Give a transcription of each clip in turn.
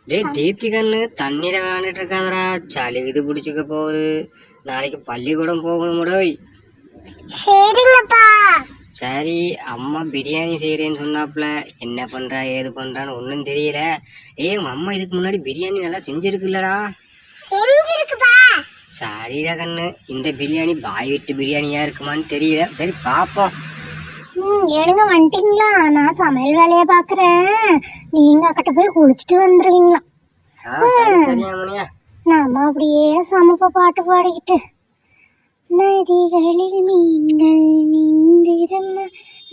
டேய் தீப்தி கண்ணு தண்ணீரை விளையாண்டுட்டு இருக்காதடா, சளி இது பிடிச்சிக்க போகுது. நாளைக்கு பள்ளிக்கூடம் போகணும்டோய். சரிங்கப்பா. சரி, அம்மா பிரியாணி செய்யறேன்னு சொன்னாப்ல. என்ன பண்றா ஏது பண்றான்னு ஒன்றும் தெரியல. உங்க அம்மா இதுக்கு முன்னாடி பிரியாணி நல்லா செஞ்சிருக்குல்லடா. செஞ்சிருக்குப்பா. சரிடா கண்ணு, இந்த பிரியாணி பாய் வீட்டு பிரியாணியா இருக்குமான்னு தெரியல. சரி பாப்போம். ஏனுங்க வந்துட்டீங்களா? நான் சமையல் வேலையை பாக்குறேன், நீங்க அக்கிட்ட போய் குளிச்சுட்டு வந்துருவீங்களா? சரி சரியா மணியா. நாம அப்படியே சமப்ப பாட்டு பாடிக்கிட்டு நதிகளில் மீன்கள் நீந்திரம்மா,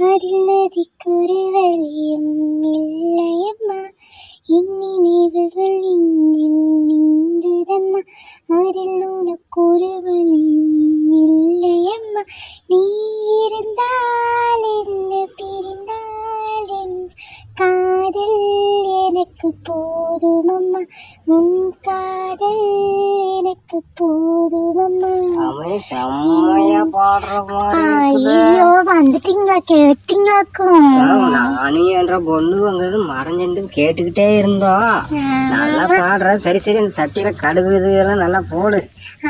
அதில் நதிக்கொரு வழியும் இல்லையம்மா, என் நினைவுகள் நீந்திரம்மா, அதில் உனக்கொரு வழியும் இல்லையம்மா, நீ இருந்தால் என்ன பிரிந்தால் என் காதல் எனக்கு போதுமம்மா, உன் காதல் எனக்கு போதுமம்மா. ஐயோ வந்துட்டீங்களா? கேட்டீங்களாக்கும்? நானே என்ற பொண்ணு வந்தது மறைஞ்சிருந்து கேட்டுக்கிட்டே இருந்தோம். நல்லா பாடுற. சரி சரி, அந்த சட்டியில கடுகு இதெல்லாம் நல்லா போடு.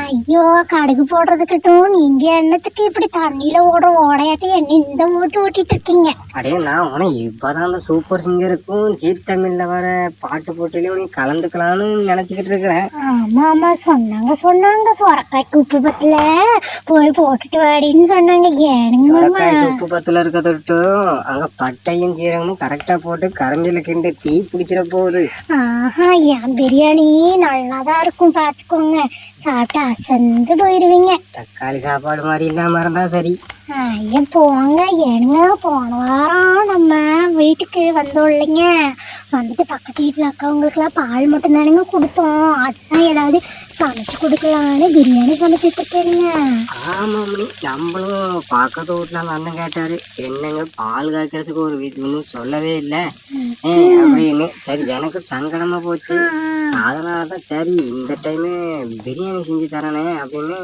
ஐயோ கடுகு போடுறதுக்கட்டும், நீங்க எண்ணத்துக்கு இப்படி தண்ணியில ஓடுற ஓடையாட்டி என்ன இந்த ஓட்டு ஓட்டிட்டு இருக்கீங்க? அடே நான் உனக்கு இப்பதான் அந்த சூப்பர் சிங்கருக்கும் ஜீ தமிழ்ல வர பாட்டு போட்டியில உனக்கு கலந்துக்கலாம்னு நினைச்சுக்கிட்டு இருக்கிறேன். ஆமா ஆமா சொன்னாங்க சொரக்காய்க்கு உப்பு பத்துல போய் போட்டுட்டு வாடின்னு சொன்னாங்க. சொரக்காய்க்கு உப்பு பத்துல இருக்கட்டும், அங்க பட்டையும் ஜீரகமும் கரெக்டா போட்டு கரண்டில கிண்டு தீ பிடிச்சிட போகுது. ஆஹா, என் பிரியாணி நல்லாதான் இருக்கும், பாத்துக்கோங்க. சாப்பிட்டு அசந்து போயிருவீங்க. தக்காளி சாப்பாடு மாதிரி இல்லாம இருந்தா சரி. ஐயா போங்க. ஏனுங்க போன வாரம் நம்ம வீட்டுக்கு வந்தோம் இல்லைங்க, வந்துட்டு பக்கத்து வீட்டில் அக்காவங்களுக்குலாம் பால் மட்டும் தானுங்க கொடுத்தோம். அதுதான் ஏதாவது சமைச்சு கொடுக்கலான்னு பிரியாணி சமைச்சிட்டு இருக்கேனுங்க. ஆமாம், நம்மளும் பக்கத்து வீட்டுல அந்த அண்ணன் கேட்டாரு, என்னங்க பால் காய்க்கிறதுக்கு ஒரு ஒன்றும் சொல்லவே இல்லை அப்படின்னு. சரி எனக்கு சங்கடமா போச்சு. அதனாலதான் சரி இந்த டைமு பிரியாணி செஞ்சு தரனே அப்படின்னு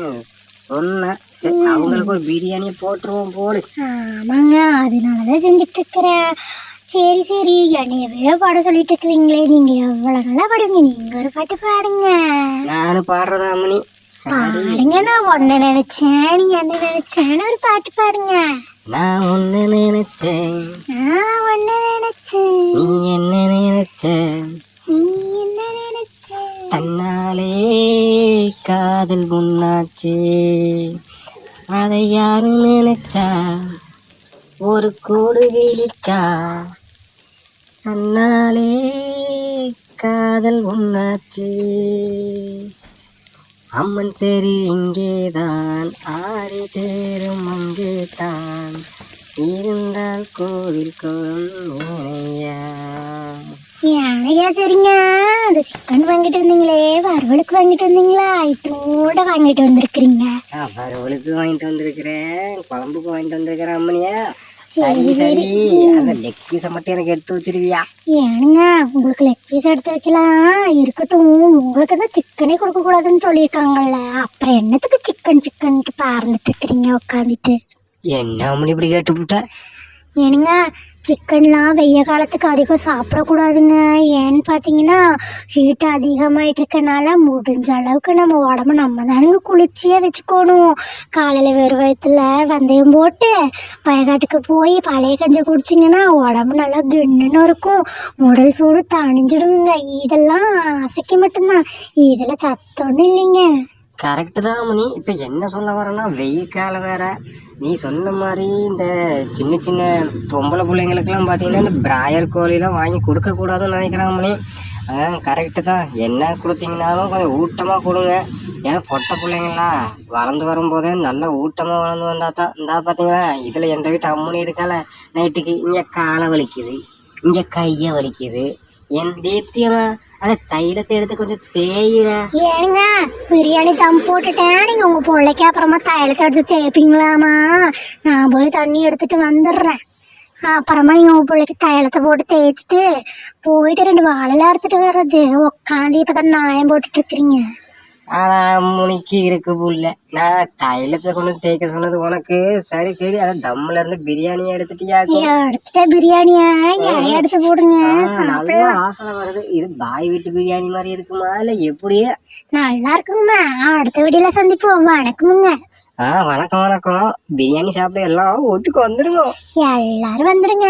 சொன்னேன். சரி அவங்களுக்கு ஒரு பிரியாணியை போட்டுருவோம் போடு. ஆமாங்க, அதனாலதான் செஞ்சுட்டு இருக்கிறேன். சரி சரி, என்னையவே பாட சொல்லிட்டு இருக்கிறீங்களே, நீங்க எவ்வளவு நல்லா பாடுவீங்க. நீங்க ஒரு பாட்டு பாடுங்க. நானும் பாடுறதா அம்மணி? பாடுங்க. நான் ஒன்ன நினைச்சேன் நீ என்ன நினைச்சேன்னு ஒரு பாட்டு பாடுங்க. நான் ஒன்னு நினைச்சேன், நான் ஒன்ன நினைச்சேன், நீ என்ன நினைச்ச, நீ என்ன நினைச்ச, தன்னாலே காதல் முன்னாச்சு, அதை யாரும் நினைச்சா ஒரு கூடு கிழிச்சா, தன்னாலே காதல் முன்னாச்சு. அம்மன் சரி இங்கேதான், ஆறு தேரும் அங்கேதான், இருந்தால் கோவில் கோலம் ஏனையா. ஏனையா? சரிங்க, அந்த சிக்கன் வாங்கிட்டு வந்தீங்களே, வறுவலுக்கு வாங்கிட்டு வந்தீங்களா? இதோட வாங்கிட்டு வந்திருக்கிறீங்க. வறுவலுக்கு வாங்கிட்டு வந்திருக்கிறேன், குழம்புக்கு வாங்கிட்டு வந்திருக்கிறேன் அம்மனியா. சரி சரி, அந்த லெக் பீஸை மட்டும் எனக்கு எடுத்து வச்சிருவியா? ஏனுங்க உங்களுக்கு லெக் பீஸ் எடுத்து வைக்கலாம், இருக்கட்டும். உங்களுக்கு தான் சிக்கனே கொடுக்க கூடாதுன்னு சொல்லியிருக்காங்கல்ல, அப்புறம் என்னத்துக்கு சிக்கன் சிக்கன்ட்டு பறந்துட்டு இருக்கிறீங்க உட்காந்துட்டு? என்ன அம்மனி இப்படி கேட்டுவிட்ட? ஏனுங்க சிக்கன்லாம் வெய்ய காலத்துக்கு அதிகம் சாப்பிடக்கூடாதுங்க. ஏன்னு பார்த்தீங்கன்னா ஹீட் அதிகமாயிட்டு இருக்கனால முடிஞ்ச அளவுக்கு நம்ம உடம்பு நம்ம தானுங்க குளிர்ச்சியாக வச்சுக்கணும். காலையில் வெறும் வயிற்றுல வெந்தயம் போட்டு வயக்காட்டுக்கு போய் பழைய கஞ்சி குடிச்சிங்கன்னா உடம்பு நல்லா கிண்ணுன்னு இருக்கும், உடல் சூடு தணிஞ்சிடுங்க. இதெல்லாம் அசைக்க மட்டும்தான், இதில் சத்தொன்னும் இல்லைங்க. கரெக்டு தான் அம்மனி. இப்போ என்ன சொல்ல வரேன்னா, வெயில் காலம் வேற. நீ சொன்ன மாதிரி இந்த சின்ன சின்ன பொம்பளை பிள்ளைங்களுக்கெல்லாம் பார்த்தீங்கன்னா இந்த பிராயர் கோழிலாம் வாங்கி கொடுக்கக்கூடாதுன்னு நினைக்கிறாங்க அம்மனி. கரெக்டு தான், என்ன கொடுத்தீங்கன்னாலும் கொஞ்சம் ஊட்டமாக கொடுங்க. ஏன்னா பொட்டை பிள்ளைங்களா வளர்ந்து வரும்போதே நல்லா ஊட்டமாக வளர்ந்து வந்தால் தான். இந்தா பார்த்தீங்களா இதில் எந்த வீட்டு அம்மனி இருக்கால, நைட்டுக்கு இங்கே காலை வலிக்குது, இங்கே கையை வலிக்குது. என் தீப்தியமா அந்த தைலத்தை எடுத்து கொஞ்சம் தேயில. ஏனுங்க பிரியாணி தம் போட்டுட்டேன், நீங்க உங்க பிள்ளைக்கு அப்புறமா தைலத்தை எடுத்து தேய்ப்பீங்களாமா? நான் போய் தண்ணி எடுத்துட்டு வந்துடுறேன், அப்புறமா நீங்க உங்க பிள்ளைக்கு தைலத்தை போட்டு தேய்ச்சிட்டு போயிட்டு 2 வாழைலாம் அறுத்துட்டு வர்றது. உட்காந்து இப்பதான் நாயம் போட்டுட்டு இருக்கிறீங்க. ஆனா முனிக்கு இருக்கு புள்ள. நான் தைலத்தை கொண்டு தேய்க்க சொன்னது உனக்கு. சரி சரி, அதை தம்முல இருந்து பிரியாணியை எடுத்துட்டியாக்கும். எடுத்துட்ட பிரியாணியா இலைய எடுத்து போடுங்க. நல்லா வாசனை வருது. இது பாய் வீட்டு பிரியாணி மாதிரி இருக்குமா இல்ல எப்படியே? நல்லா இருக்குங்கம்மா. அடுத்த வீடியோல சந்திப்போம். வணக்கமுங்க. வணக்கம் வணக்கம். பிரியாணி சாப்பிட எல்லாம் வீட்டுக்கு வந்துருங்க. எல்லாரும் வந்துருங்க.